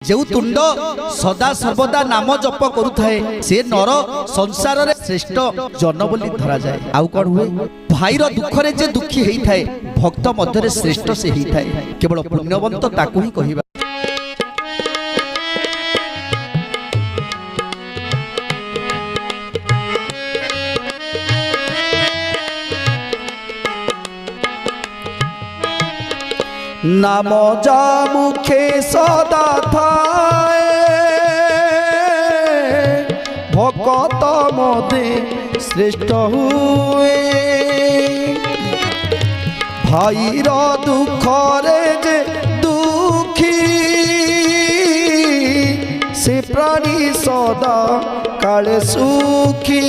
जो तुंड सदा सर्वदा नाम जप करुथाए से नर संसार रे श्रेष्ठ जन बोली धरा जाए। आउ कौन हुए भाईर दुखरे जे दुखी हेई थाए भक्त मध्य श्रेष्ठ से हेई थाए। केवल पुण्यवंत ताकू ही कहिबा। नाम जा मुखे सदा थाए भक्त मदे श्रेष्ठ हुए। भाईर दुख रे जे दुखी से प्राणी सदा काले सुखी।